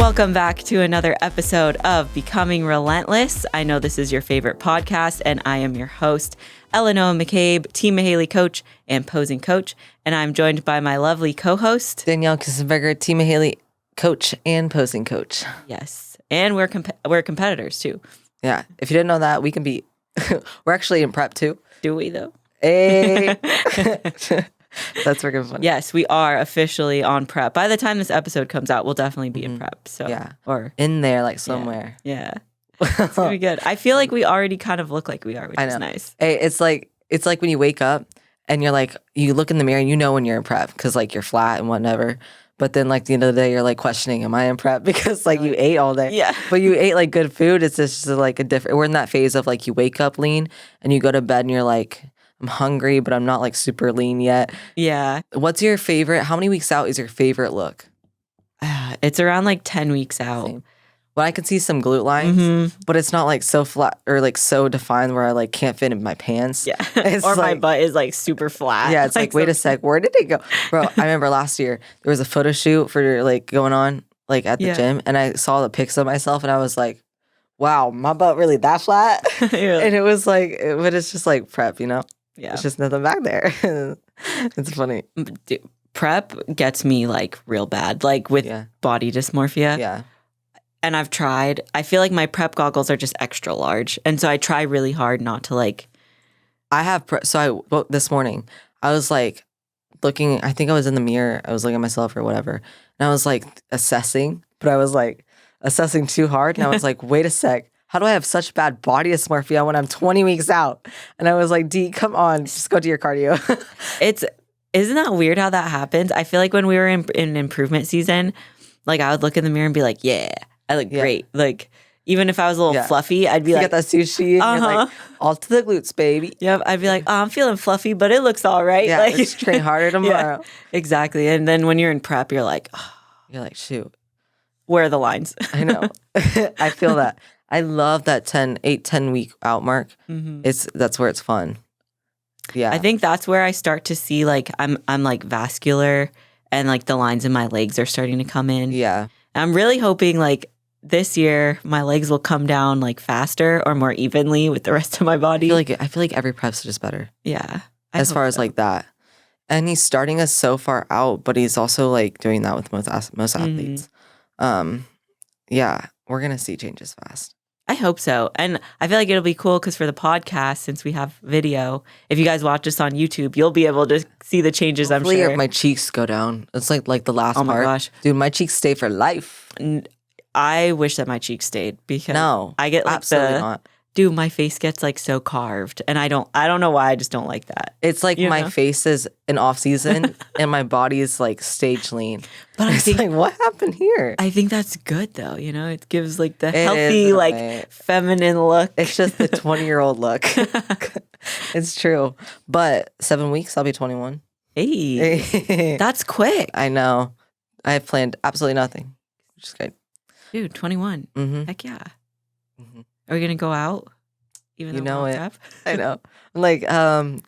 Welcome back to another episode of Becoming Relentless. I know this is your favorite podcast, and I am your host, Eleanor McCabe, Team Mahaley coach and posing coach. And I'm joined by my lovely co-host, Danielle Kissenberger, Team Mahaley coach and posing coach. Yes. And we're competitors too. Yeah. If you didn't know that, we can be, we're actually in prep too. Do we though? Hey. That's freaking funny. Yes, we are officially on prep. By the time this episode comes out, we'll definitely be in prep. So Yeah. Or in there, like somewhere. Yeah. It's gonna be good. I feel like we already kind of look like we are, which is nice. Hey, it's like when you wake up and you're like, you look in the mirror and you know when you're in prep because like you're flat and whatever. But then like the end of the day, you're like questioning, am I in prep? Because like you ate all day. Yeah. But you ate like good food. It's just like a different, we're in that phase of like you wake up lean and you go to bed and you're like, I'm hungry, but I'm not like super lean yet. Yeah. What's your favorite? How many weeks out is your favorite look? It's around like 10 weeks out. Same. Well, I can see some glute lines, but it's not like so flat or like so defined where I like can't fit in my pants. Yeah. It's Or like, my butt is like super flat. yeah, it's like wait a sec, where did it go? Bro, I remember last year there was a photo shoot for like going on like at the gym and I saw the pics of myself and I was like, wow, my butt really that flat? And it was like, but it's just like prep, you know? Yeah. It's just nothing back there. It's funny. Dude, prep gets me like real bad, like with body dysmorphia. Yeah. And I've tried. I feel like my prep goggles are just extra large. And so I try really hard not to like. I have, woke this morning, I was like looking, I think I was in the mirror. I was looking at myself or whatever. And I was like assessing, but I was like assessing too hard. And I was like, wait a sec. How do I have such bad body dysmorphia when I'm 20 weeks out? And I was like, D, come on, just go do your cardio. Isn't that weird how that happens? I feel like when we were in improvement season, like I would look in the mirror and be like, yeah, I look great. Like even if I was a little fluffy, I'd be you like, get that sushi and you're like, all to the glutes, baby. Yep. I'd be like, oh, I'm feeling fluffy, but it looks all right. Yeah, like, let's train harder tomorrow. Yeah, exactly. And then when you're in prep, you're like, you're like, shoot. Where are the lines? I know. I feel that. I love that 10 week out mark. That's where it's fun. Yeah. I think that's where I start to see like I'm like vascular and like the lines in my legs are starting to come in. Yeah. I'm really hoping like this year my legs will come down like faster or more evenly with the rest of my body. I feel like every prep's just better. Yeah. As far as like that. And he's starting us so far out, but he's also like doing that with most athletes. Yeah, we're going to see changes fast. I hope so. And I feel like it'll be cool because for the podcast, since we have video, if you guys watch us on YouTube, you'll be able to see the changes, Hopefully I'm sure. my cheeks go down. It's like the last part. Oh my gosh. Dude, my cheeks stay for life. I wish that my cheeks stayed because I get like absolutely not. Dude, my face gets like so carved and I don't know why I just don't like that. It's like my face is in off season and my body is like stage lean. But I think like, what happened here? I think that's good though, you know? It gives like the healthy, like feminine look. It's just the 20-year-old look. It's true. But 7 weeks, I'll be 21. Hey, that's quick. I know. I have planned absolutely nothing, which is good. Dude, 21. Heck yeah. Are we going to go out? Even you though know we're it. on prep? I know. Like, I'm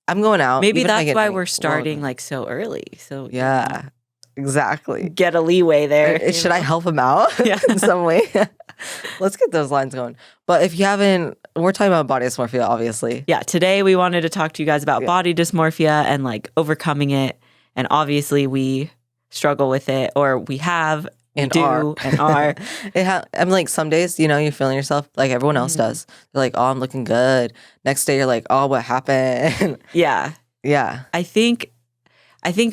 going out. Maybe that's why we're starting like so early. So yeah, exactly. Get a leeway there. Should I help him out in some way? Let's get those lines going. But if you haven't, we're talking about body dysmorphia, obviously. Yeah, today we wanted to talk to you guys about body dysmorphia and like overcoming it. And obviously we struggle with it, or we have and are. I'm like, some days, you're feeling yourself like everyone else does. They're like, oh, I'm looking good. Next day, you're like, oh, what happened? Yeah. Yeah. I think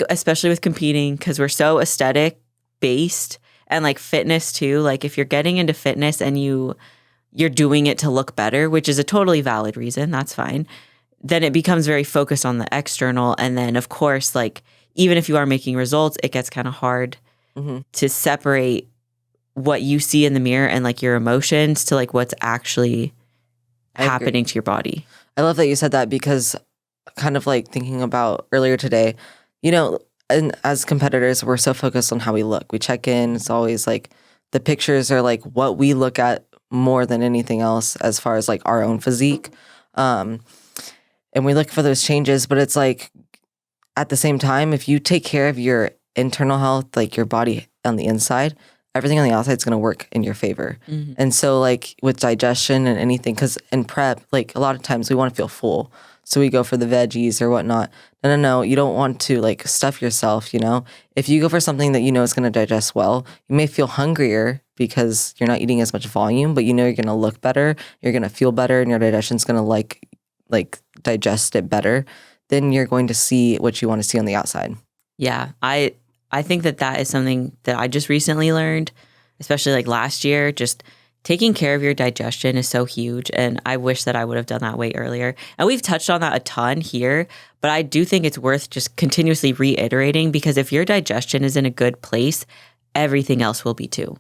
especially with competing, because we're so aesthetic based and like fitness too. Like if you're getting into fitness and you're doing it to look better, which is a totally valid reason, that's fine. Then it becomes very focused on the external. And then of course, like even if you are making results, it gets kind of hard to separate what you see in the mirror and like your emotions to like what's actually happening to your body. I love that you said that because kind of like thinking about earlier today, and as competitors, we're so focused on how we look. We check in. It's always like the pictures are like what we look at more than anything else as far as like our own physique. And we look for those changes, but it's like at the same time, if you take care of your internal health, like your body on the inside, everything on the outside is going to work in your favor. And so like with digestion and anything, because in prep, like a lot of times we want to feel full. So we go for the veggies or whatnot. No. You don't want to like stuff yourself, you know? If you go for something that you know is going to digest well, you may feel hungrier because you're not eating as much volume, but you know you're going to look better, you're going to feel better, and your digestion's going to like digest it better. Then you're going to see what you want to see on the outside. Yeah, I think that is something that I just recently learned, especially like last year. Just taking care of your digestion is so huge, and I wish that I would have done that way earlier. And we've touched on that a ton here, but I do think it's worth just continuously reiterating, because if your digestion is in a good place, everything else will be too.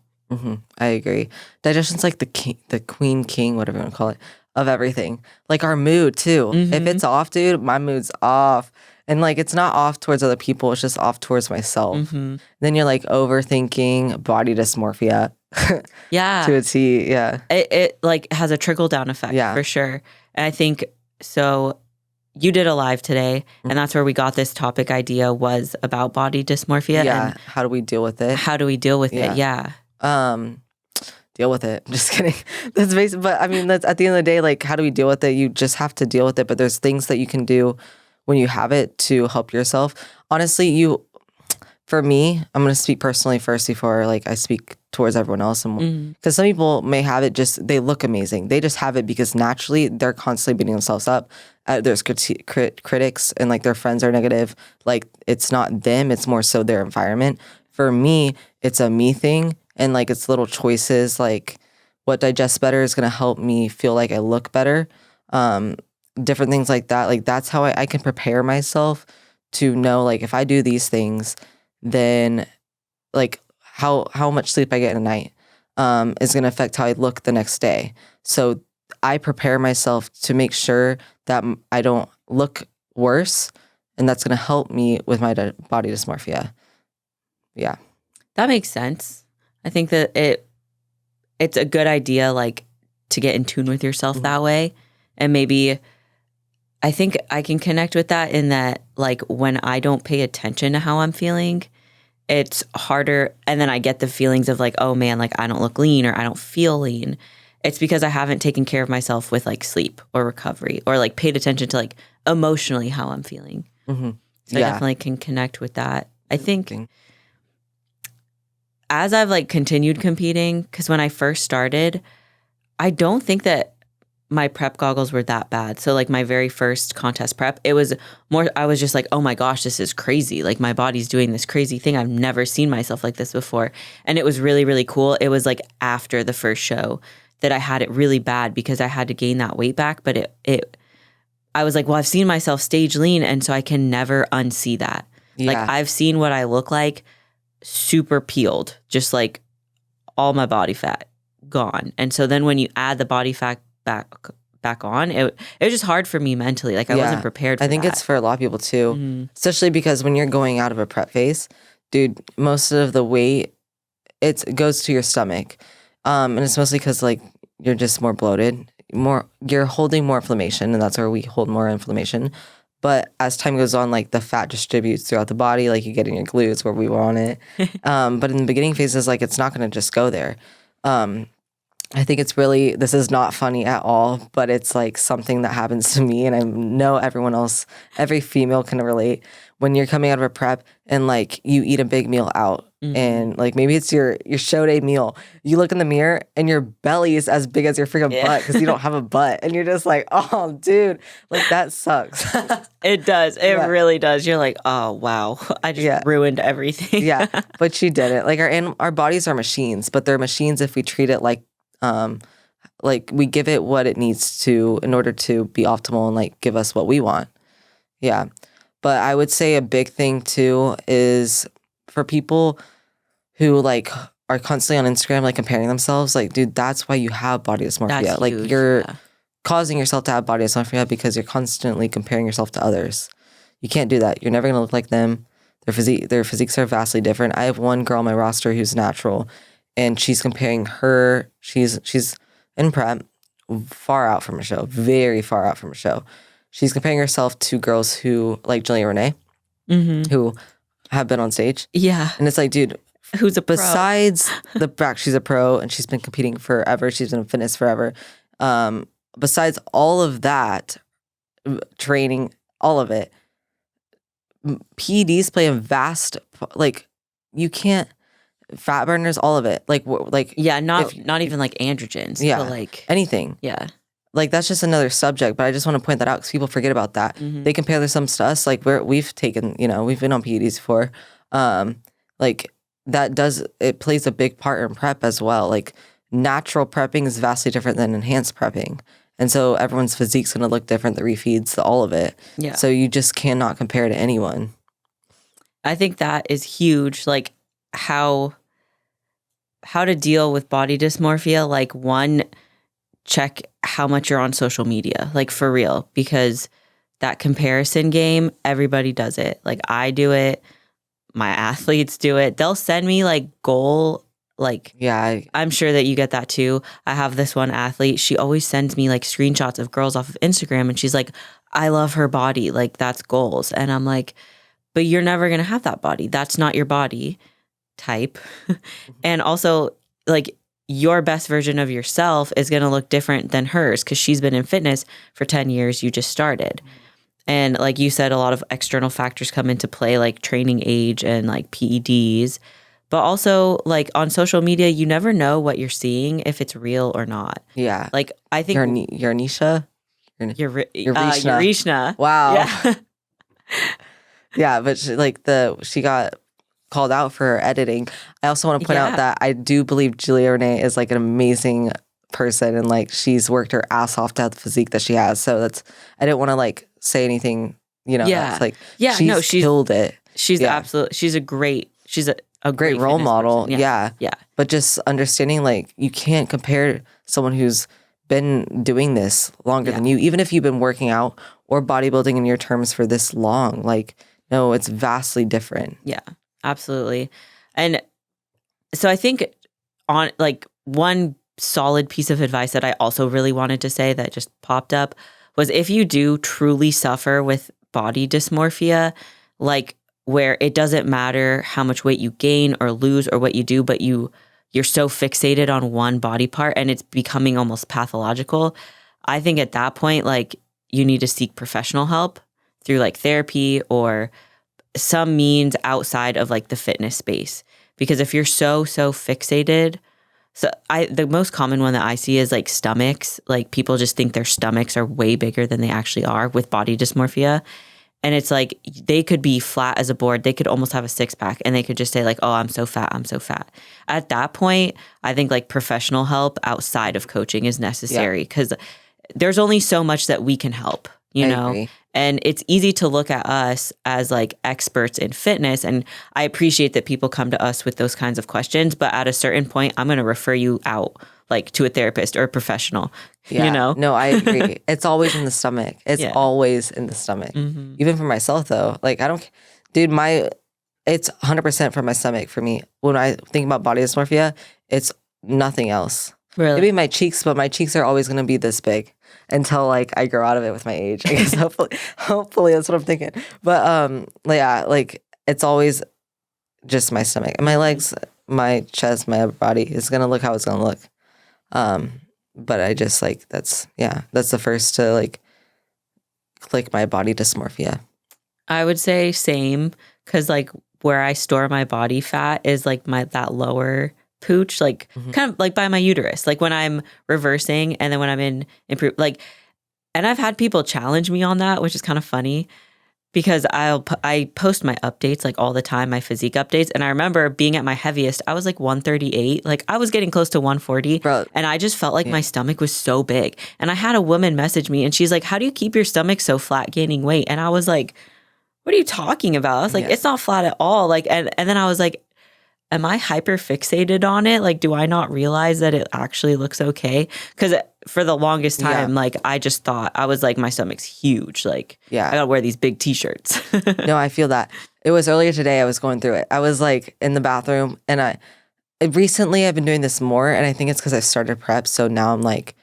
I agree. Digestion's like the queen, king, whatever you want to call it, of everything. Like our mood too. If it's off, dude, my mood's off. And like it's not off towards other people, it's just off towards myself. Then you're like overthinking, body dysmorphia. Yeah. To a T, yeah. It like has a trickle down effect for sure. And I think so. You did a live today, and that's where we got this topic idea, was about body dysmorphia. Yeah. And how do we deal with it? how do we deal with it? Yeah. Deal with it. Just kidding. That's basic. But I mean, that's at the end of the day, like, how do we deal with it? You just have to deal with it. But there's things that you can do when you have it to help yourself. Honestly, for me, I'm going to speak personally first before like I speak towards everyone else. And because some people may have it, just they look amazing. They just have it because naturally they're constantly beating themselves up. There's critics and like their friends are negative. Like it's not them, it's more so their environment. For me, it's a me thing, and like it's little choices like what digests better is going to help me feel like I look better. Different things like that. Like that's how I can prepare myself to know like if I do these things, then like how much sleep I get in a night is going to affect how I look the next day. So I prepare myself to make sure that I don't look worse, and that's going to help me with my body dysmorphia. Yeah. That makes sense. I think that it's a good idea, like, to get in tune with yourself that way. And maybe I think I can connect with that in that, like, when I don't pay attention to how I'm feeling, it's harder. And then I get the feelings of like, oh man, like I don't look lean or I don't feel lean. It's because I haven't taken care of myself with like sleep or recovery, or like paid attention to like emotionally how I'm feeling. So I definitely can connect with that. I think as I've like continued competing, because when I first started, I don't think that my prep goggles were that bad. So like my very first contest prep, it was more, I was just like, oh my gosh, this is crazy. Like my body's doing this crazy thing. I've never seen myself like this before. And it was really, really cool. It was like after the first show that I had it really bad because I had to gain that weight back. But I was like, well, I've seen myself stage lean, and so I can never unsee that. Yeah. Like I've seen what I look like super peeled, just like all my body fat gone. And so then when you add the body fat back on, it was just hard for me mentally. Like I wasn't prepared for I think that. it's for a lot of people too, especially because when you're going out of a prep phase, dude, most of the weight, it goes to your stomach. And it's mostly because like you're just more bloated, you're holding more inflammation, and that's where we hold more inflammation. But as time goes on, like the fat distributes throughout the body, like you get in your glutes where we want it. But in the beginning phases, like it's not going to just go there. I think it's really, this is not funny at all, but it's like something that happens to me, and I know everyone else, every female can relate. When you're coming out of a prep and like you eat a big meal out, and like maybe it's your show day meal, you look in the mirror and your belly is as big as your freaking butt because you don't have a butt, and you're just like, oh dude, like that sucks. It does. It really does. You're like, oh wow, I just ruined everything. But she did it. Like our bodies are machines, but they're machines if we treat it like we give it what it needs to in order to be optimal and like give us what we want. Yeah. But I would say a big thing too is for people who like are constantly on Instagram like comparing themselves, like dude, that's why you have body dysmorphia. That's like huge, you're causing yourself to have body dysmorphia because you're constantly comparing yourself to others. You can't do that. You're never gonna look like them. Their physiques are vastly different. I have one girl on my roster who's natural, and she's comparing her. She's in prep, far out from a show, very far out from a show. She's comparing herself to girls who like Jillian Renee, who have been on stage. Yeah. And it's like, dude, Who's a pro? Besides the fact she's a pro and she's been competing forever, she's been in fitness forever. Besides all of that, training, all of it, PEDs play a vast, like, you can't, fat burners, all of it. Like Yeah, not even like androgens. Yeah, but like anything. Yeah. Like, that's just another subject, but I just want to point that out because people forget about that. They compare their sums to us. Like, we've taken, we've been on PEDs before. Like, it plays a big part in prep as well. Like, natural prepping is vastly different than enhanced prepping. And so everyone's physique's going to look different, the refeeds, all of it. Yeah. So you just cannot compare to anyone. I think that is huge. Like, how to deal with body dysmorphia. Like, one, check how much you're on social media, like, for real, because that comparison game, everybody does it. Like, I do it. My athletes do it. They'll send me like Yeah, I'm sure that you get that too. I have this one athlete. She always sends me like screenshots of girls off of Instagram, and she's like, I love her body. Like, that's goals. And I'm like, but you're never going to have that body. That's not your body type. And also, like, your best version of yourself is going to look different than hers because she's been in fitness for 10 years. You just started. And like you said, a lot of external factors come into play, like training age and like PEDs. But also, like, on social media, you never know what you're seeing, if it's real or not. Yeah. Like, I think Your Anisha? Yarishna. Wow. Yeah. Yeah, but she got called out for her editing. I also want to point out that I do believe Julia Renee is like an amazing person, and like she's worked her ass off to have the physique that she has. So I didn't want to like say anything, that's like, she's killed it. She's she's a great role model. Person. Yeah. Yeah. But just understanding, like, you can't compare someone who's been doing this longer than you, even if you've been working out or bodybuilding in your terms for this long. Like, no, it's vastly different. Yeah, absolutely. And so I think on like one solid piece of advice that I also really wanted to say that just popped up was, if you do truly suffer with body dysmorphia, like, where it doesn't matter how much weight you gain or lose or what you do, but you're so fixated on one body part and it's becoming almost pathological, I think at that point, like, you need to seek professional help through like therapy or some means outside of like the fitness space. Because if you're so fixated, the most common one that I see is like stomachs. Like, people just think their stomachs are way bigger than they actually are with body dysmorphia. And it's like, they could be flat as a board. They could almost have a six pack and they could just say like, oh, I'm so fat. I'm so fat. At that point, I think like professional help outside of coaching is necessary, because there's only so much that we can help, you know? Agree. And it's easy to look at us as like experts in fitness. And I appreciate that people come to us with those kinds of questions. But at a certain point, I'm going to refer you out like to a therapist or a professional, you know? No, I agree. It's always in the stomach. It's always in the stomach. Mm-hmm. Even for myself, though. Like, it's 100% from my stomach for me. When I think about body dysmorphia, it's nothing else. Really? Maybe my cheeks, but my cheeks are always going to be this big until like I grow out of it with my age. I guess hopefully that's what I'm thinking. But like it's always just my stomach. And my legs, my chest, my upper body is going to look how it's going to look. But I just like, that's the first to like click my body dysmorphia. I would say same, because like where I store my body fat is like that lower pooch, like kind of like by my uterus, like when I'm reversing and then when I'm in improve, like, and I've had people challenge me on that, which is kind of funny, because I post my updates like all the time, my physique updates. And I remember being at my heaviest, I was like 138. Like, I was getting close to 140. Bro, and I just felt like my stomach was so big. And I had a woman message me and she's like, how do you keep your stomach so flat gaining weight? And I was like, what are you talking about? I was like, it's not flat at all. Like, and then I was like, am I hyper fixated on it? Like, do I not realize that it actually looks okay? Because for the longest time, like, I just thought, I was like, my stomach's huge. Like, I gotta wear these big t-shirts. No, I feel that. It was earlier today, I was going through it. I was like in the bathroom, and recently I've been doing this more, and I think it's because I started prep. So now I'm like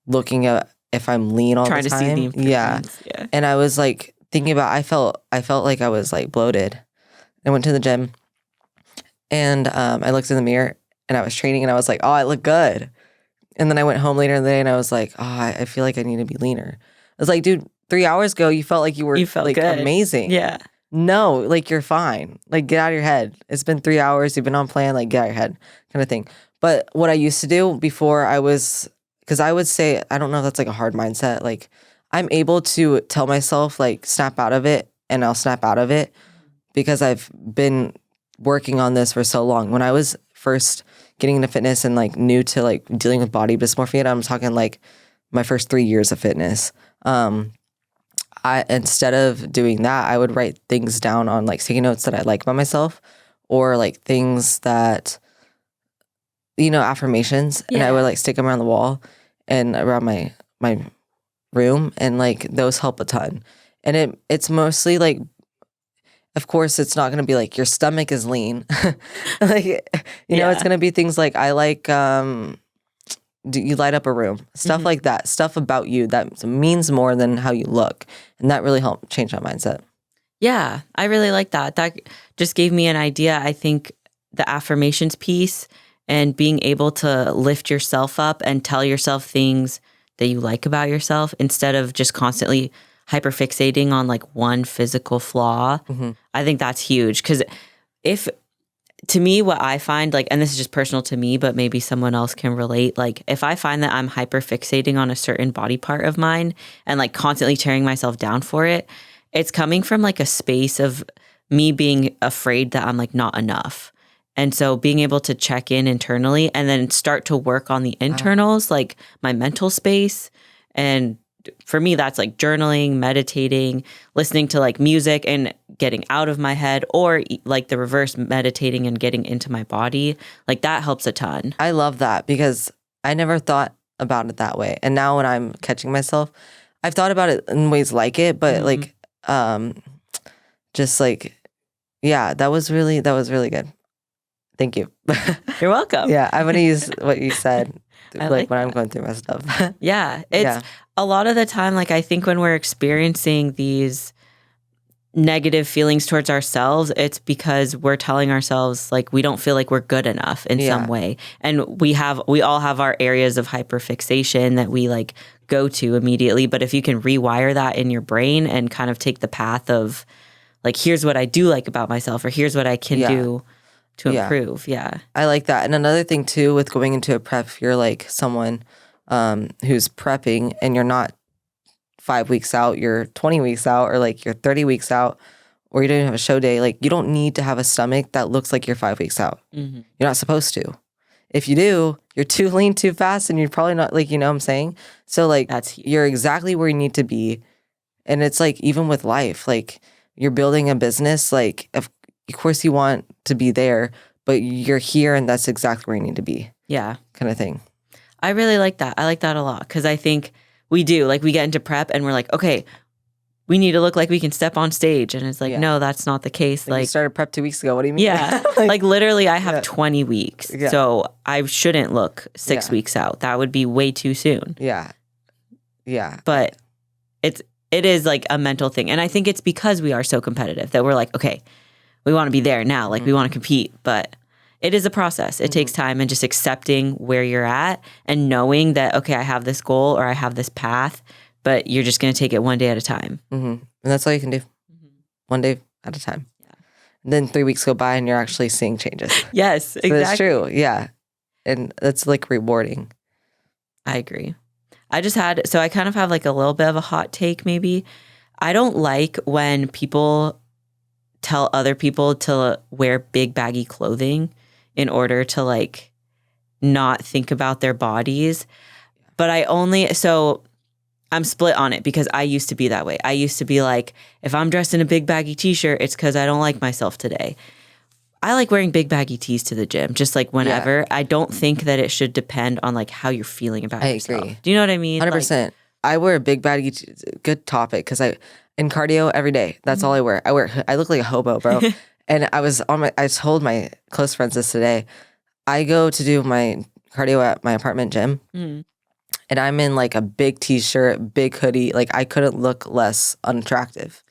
looking at if I'm lean all Trying the to time. see the improvements. Yeah. And I was like thinking about, I felt like I was like bloated. I went to the gym. And I looked in the mirror and I was training and I was like, oh, I look good. And then I went home later in the day and I was like, oh, I feel like I need to be leaner. I was like, dude, 3 hours ago, you felt like you were felt like good. amazing. Yeah. No, like you're fine. Like get out of your head. It's been 3 hours. You've been on plan. Like get out of your head kind of thing. But what I used to do before because I would say, I don't know if that's like a hard mindset. Like I'm able to tell myself like snap out of it and I'll snap out of it because I've been working on this for so long. When I was first getting into fitness and like new to like dealing with body dysmorphia, and I'm talking like my first 3 years of fitness. I instead of doing that, I would write things down on like sticky notes that I like about myself, or like things that affirmations, and I would like stick them around the wall and around my room, and like those help a ton. And it's mostly like, of course, it's not going to be like your stomach is lean, like it's going to be things like I like. Do you light up a room? Stuff like that. Stuff about you that means more than how you look. And that really helped change my mindset. Yeah, I really like that. That just gave me an idea. I think the affirmations piece and being able to lift yourself up and tell yourself things that you like about yourself instead of just constantly hyperfixating on like one physical flaw. I think that's huge. Because to me, what I find, like, and this is just personal to me, but maybe someone else can relate. Like, if I find that I'm hyper fixating on a certain body part of mine and like constantly tearing myself down for it, it's coming from like a space of me being afraid that I'm like not enough. And so being able to check in internally and then start to work on the internals, like my mental space. And for me, that's like journaling, meditating, listening to like music and getting out of my head, or like the reverse, meditating and getting into my body. Like that helps a ton. I love that because I never thought about it that way. And now when I'm catching myself, I've thought about it in ways like it, but like, just like, yeah, that was really good. Thank you. You're welcome. Yeah, I'm going to use what you said like when I'm going through my stuff. Yeah. It's a lot of the time, like I think when we're experiencing these negative feelings towards ourselves, it's because we're telling ourselves like we don't feel like we're good enough in some way. And we all have our areas of hyperfixation that we like go to immediately. But if you can rewire that in your brain and kind of take the path of like, here's what I do like about myself, or here's what I can do to improve. Yeah. I like that. And another thing too, with going into a prep, if you're like someone who's prepping and you're not 5 weeks out, you're 20 weeks out, or like you're 30 weeks out, or you don't even have a show day, like you don't need to have a stomach that looks like you're 5 weeks out. You're not supposed to. If you do, you're too lean too fast and you're probably not like, you know what I'm saying? So like you're exactly where you need to be. And it's like, even with life, like you're building a business, like of course you want to be there, but you're here and that's exactly where you need to be. Yeah. Kind of thing. I really like that. I like that a lot because I think we do. Like we get into prep and we're like, okay, we need to look like we can step on stage. And it's like, no, that's not the case. Like you started prep 2 weeks ago. What do you mean? Yeah. like literally I have 20 weeks. Yeah. So I shouldn't look 6 weeks out. That would be way too soon. Yeah. Yeah. But it is like a mental thing. And I think it's because we are so competitive that we're like, okay, we want to be there now. Like we want to compete, but it is a process. It takes time, and just accepting where you're at and knowing that, okay, I have this goal or I have this path, but you're just going to take it one day at a time. And that's all you can do. One day at a time. Yeah. And then 3 weeks go by and you're actually seeing changes. Yes, exactly. But it's true. Yeah. And that's like rewarding. I agree. So I kind of have like a little bit of a hot take maybe. I don't like when people tell other people to wear big baggy clothing in order to like not think about their bodies. But I'm split on it because I used to be that way. I used to be like, if I'm dressed in a big baggy t-shirt, it's because I don't like myself today. I like wearing big baggy tees to the gym, just like whenever. I don't think that it should depend on like how you're feeling about yourself. I agree. Do you know what I mean? 100%. Like, I wear a big baggy, good topic, because in cardio every day, that's all I wear. I look like a hobo, bro. And I told my close friends this today. I go to do my cardio at my apartment gym, and I'm in like a big t-shirt, big hoodie. Like I couldn't look less unattractive.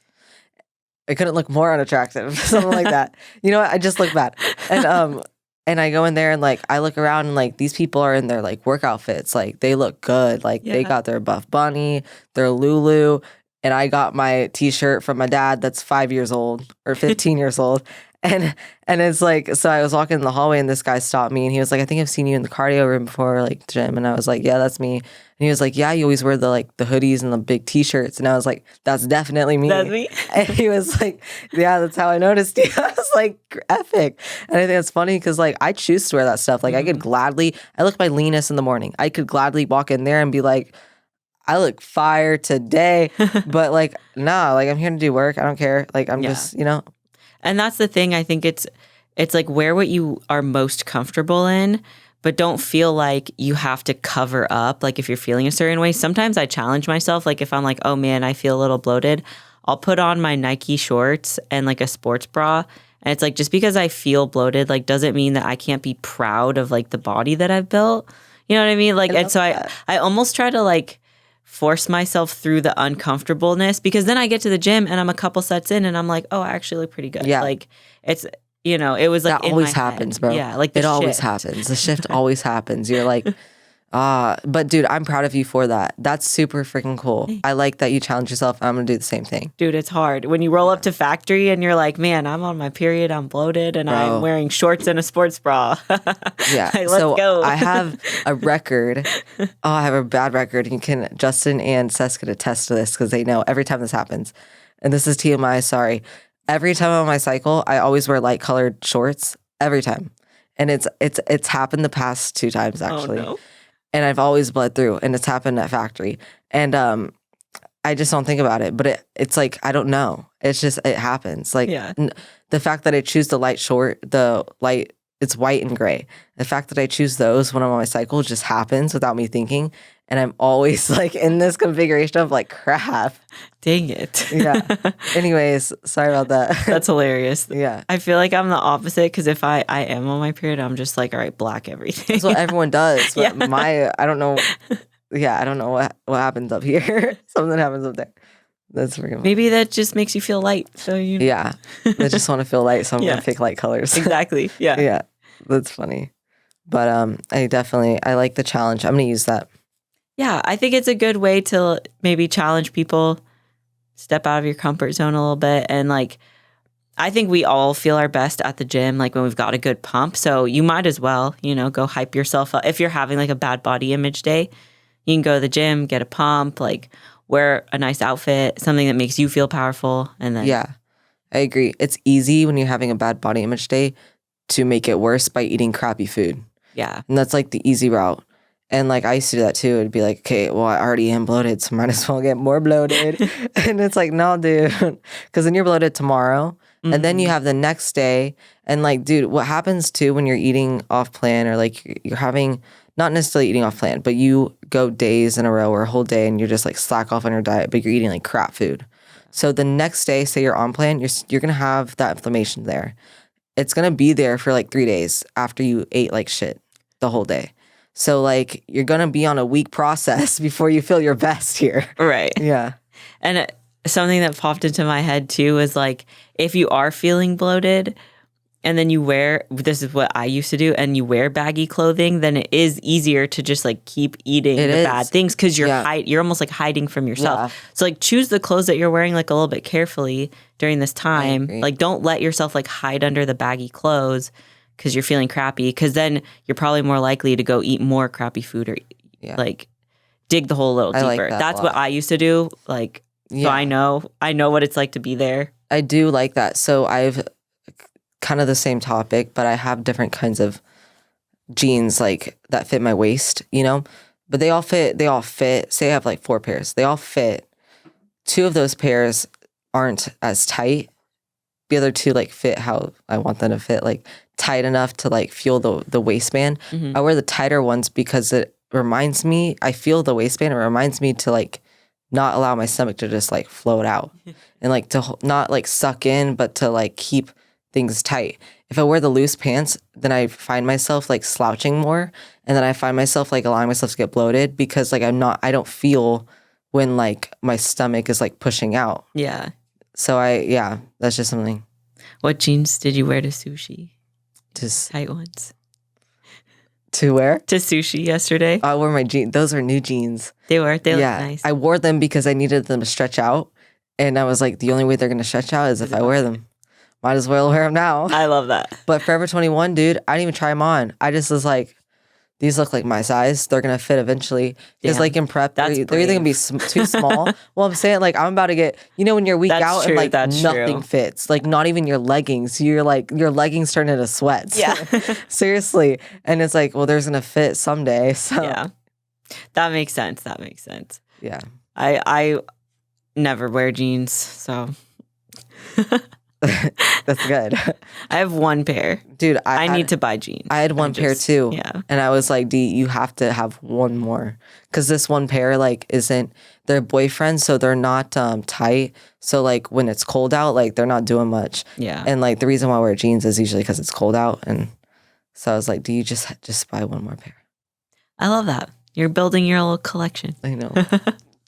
I couldn't look more unattractive, something like that. You know what? I just look bad. And I go in there and like I look around and like these people are in their like work outfits. Like they look good. Like they Yeah. got their Buff Bunny, their Lulu, and I got my t-shirt from my dad that's 5 years old or 15 years old. And it's like, so I was walking in the hallway and this guy stopped me and he was like, I think I've seen you in the cardio room before, like gym. And I was like, yeah, that's me. And he was like, yeah, you always wear the like the hoodies and the big t-shirts. And I was like, that's definitely me. That's me. And he was like, yeah, that's how I noticed you. I was like, epic. And I think that's funny because like I choose to wear that stuff. Like I could gladly, I look my leanest in the morning. I could gladly walk in there and be like, I look fire today. But like, nah, like I'm here to do work. I don't care. Like I'm just, And that's the thing. I think it's like wear what you are most comfortable in, but don't feel like you have to cover up. Like if you're feeling a certain way, sometimes I challenge myself. Like if I'm like, oh man, I feel a little bloated, I'll put on my Nike shorts and like a sports bra. And it's like, just because I feel bloated, like doesn't mean that I can't be proud of like the body that I've built. You know what I mean? Like, and so I almost try to like force myself through the uncomfortableness, because then I get to the gym and I'm a couple sets in and I'm like, oh, I actually look pretty good. Yeah. Like it's, it was like that always happens, bro. Yeah. Like it always happens. The shift always happens. You're like, but dude, I'm proud of you for that. That's super freaking cool. I like that you challenge yourself. I'm going to do the same thing. Dude, it's hard. When you roll up to factory and you're like, man, I'm on my period, I'm bloated, and I'm wearing shorts and a sports bra. Yeah. Like, let's so go. I have a record. I have a bad record. Justin and Seth could attest to this because they know every time this happens. And this is TMI, sorry. Every time I'm on my cycle, I always wear light colored shorts. Every time. And it's happened the past 2 times actually. Oh, no. And I've always bled through, and it's happened at factory. And I just don't think about it. But it's like, I don't know. It's just, it happens. Like the fact that I choose it's white and gray. The fact that I choose those when I'm on my cycle just happens without me thinking. And I'm always like in this configuration of like, crap. Dang it. Yeah. Anyways, sorry about that. That's hilarious. Yeah. I feel like I'm the opposite, because if I am on my period, I'm just like, all right, black everything. That's what everyone does. But Yeah. I don't know. Yeah, I don't know what happens up here. Something happens up there. That's freaking funny. Maybe that just makes you feel light. So Yeah. I just want to feel light, so I'm going to pick light colors. Exactly. Yeah. Yeah. That's funny. But I like the challenge. I'm going to use that. Yeah, I think it's a good way to maybe challenge people, step out of your comfort zone a little bit. And like, I think we all feel our best at the gym, like when we've got a good pump. So you might as well, go hype yourself up. If you're having like a bad body image day, you can go to the gym, get a pump, like wear a nice outfit, something that makes you feel powerful. And then yeah, I agree. It's easy when you're having a bad body image day to make it worse by eating crappy food. Yeah. And that's like the easy route. And like I used to do that too. It'd be like, okay, well, I already am bloated, so might as well get more bloated. And it's like, no, dude, because then you're bloated tomorrow, and then you have the next day. And like, dude, what happens too when you're eating off plan, or like you're having, not necessarily eating off plan, but you go days in a row or a whole day and you're just like slack off on your diet, but you're eating like crap food. So the next day, say you're on plan, you're gonna have that inflammation there. It's gonna be there for like 3 days after you ate like shit the whole day. So, like, you're going to be on a week process before you feel your best here. Right. Yeah. And something that popped into my head, too, is, like, if you are feeling bloated and then you wear, this is what I used to do, and you wear baggy clothing, then it is easier to just, like, keep eating bad things, because you're almost, like, hiding from yourself. Yeah. So, like, choose the clothes that you're wearing, like, a little bit carefully during this time. Like, don't let yourself, like, hide under the baggy clothes because you're feeling crappy, because then you're probably more likely to go eat more crappy food, or like dig the hole a little deeper. Like That's what I used to do. Like, so I know what it's like to be there. I do like that. So I've kind of the same topic, but I have different kinds of jeans like that fit my waist, but they all fit. Say I have like 4 pairs. They all fit. 2 of those pairs aren't as tight. The other 2 like fit how I want them to fit, like tight enough to like feel the waistband. I wear the tighter ones because it reminds me, I feel the waistband. It reminds me to like not allow my stomach to just like float out and like to not like suck in, but to like keep things tight. If I wear the loose pants, then I find myself like slouching more, and then I find myself like allowing myself to get bloated because like I don't feel when like my stomach is like pushing out. Yeah. So that's just something. What jeans did you wear to sushi? Just Tight ones. to wear? To sushi yesterday. I wore my jeans. Those are new jeans. They look nice. I wore them because I needed them to stretch out. And I was like, the only way they're going to stretch out is if I wear them. Might as well wear them now. I love that. But Forever 21, dude, I didn't even try them on. I just was like, these look like my size. They're going to fit eventually. Because like in prep, they're either going to be too small. Well, I'm saying like I'm about to get, when you're week out and like nothing fits. Like not even your leggings. You're like, your leggings turn into sweats. Yeah. Seriously. And it's like, well, there's going to fit someday. So yeah. That makes sense. Yeah. I never wear jeans, so... That's good. I have one pair. Dude, I need to buy jeans. I had one pair too. Yeah. And I was like, D, you have to have one more. Because this one pair, like, isn't, they're boyfriends, so they're not tight. So, like, when it's cold out, like, they're not doing much. Yeah. And, like, the reason why I wear jeans is usually because it's cold out. And so I was like, do you just buy one more pair? I love that. You're building your little collection. I know.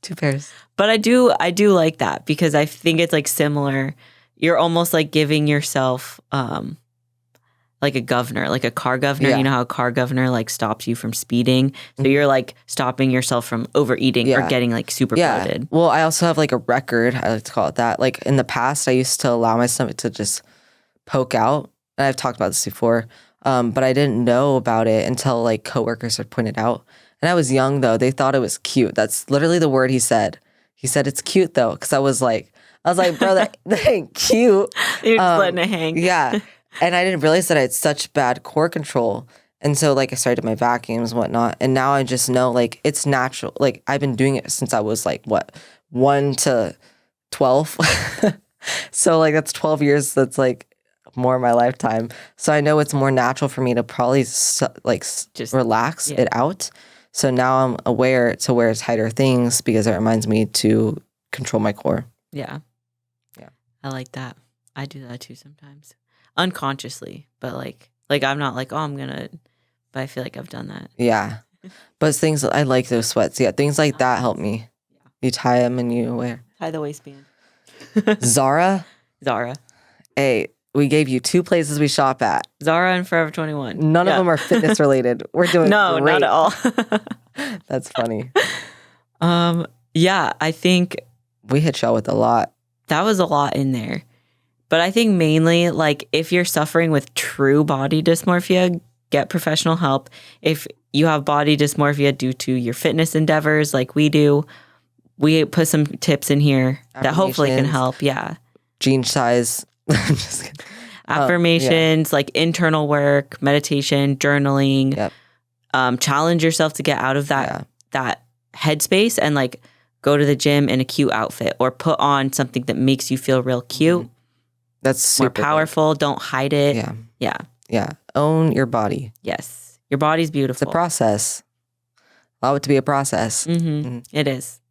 2 pairs. But I do like that because I think it's, like, similar. You're almost like giving yourself like a governor, like a car governor. Yeah. You know how a car governor like stops you from speeding? So you're like stopping yourself from overeating or getting like super bloated. Well, I also have like a record. I like to call it that. Like in the past, I used to allow my stomach to just poke out. And I've talked about this before. But I didn't know about it until like coworkers had pointed out. And I was young though. They thought it was cute. That's literally the word he said. He said, it's cute though. Because I was like, bro, that ain't cute. You're just letting it hang. Yeah. And I didn't realize that I had such bad core control. And so, like, I started my vacuums and whatnot. And now I just know, like, it's natural. Like, I've been doing it since I was, like, 1 to 12. So, like, that's 12 years. That's, like, more of my lifetime. So I know it's more natural for me to probably, just relax it out. So now I'm aware to wear tighter things because it reminds me to control my core. Yeah. I like that. I do that too sometimes. Unconsciously. But like I'm not like, oh, I'm going to, but I feel like I've done that. Yeah. But things, I like those sweats. Yeah. Things like that help me. Yeah. You tie them and you wear. Tie the waistband. Zara. Hey, we gave you 2 places we shop at. Zara and Forever 21. None of them are fitness related. We're doing No, great. not at all. That's funny. Yeah, I think we hit y'all with a lot. That was a lot in there. But I think mainly, like, if you're suffering with true body dysmorphia, get professional help. If you have body dysmorphia due to your fitness endeavors like we do, we put some tips in here that hopefully can help. Yeah. Jean size. I'm just kidding. Affirmations, like internal work, meditation, journaling. Yep. Challenge yourself to get out of that headspace and, like, go to the gym in a cute outfit or put on something that makes you feel real cute. Mm-hmm. That's super more powerful. Good. Don't hide it. Yeah. Own your body. Yes. Your body's beautiful. It's a process. Allow it to be a process. It is.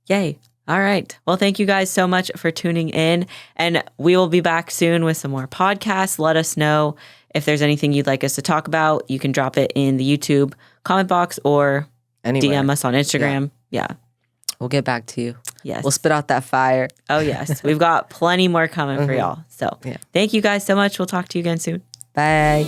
Yay. All right. Well, thank you guys so much for tuning in. And we will be back soon with some more podcasts. Let us know if there's anything you'd like us to talk about. You can drop it in the YouTube comment box or DM us on Instagram. Yeah. We'll get back to you. Yes. We'll spit out that fire. Oh, yes. We've got plenty more coming for y'all. So thank you guys so much. We'll talk to you again soon. Bye.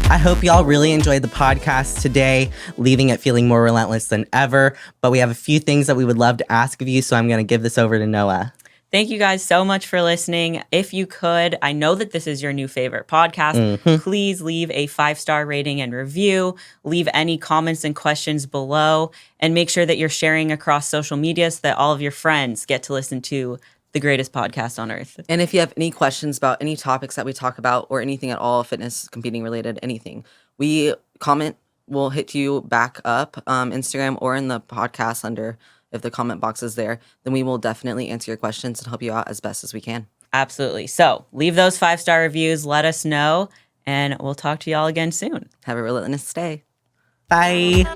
I hope y'all really enjoyed the podcast today, leaving it feeling more relentless than ever. But we have a few things that we would love to ask of you, so I'm going to give this over to Noah. Thank you guys so much for listening. If you could, I know that this is your new favorite podcast. Please leave a 5-star rating and review. Leave any comments and questions below. And make sure that you're sharing across social media so that all of your friends get to listen to the greatest podcast on earth. And if you have any questions about any topics that we talk about or anything at all, fitness, competing related, anything, we'll hit you back up, Instagram or in the podcast under. If the comment box is there, then we will definitely answer your questions and help you out as best as we can. Absolutely. So leave those 5-star reviews. Let us know, and we'll talk to y'all again soon. Have a relentless day. Bye.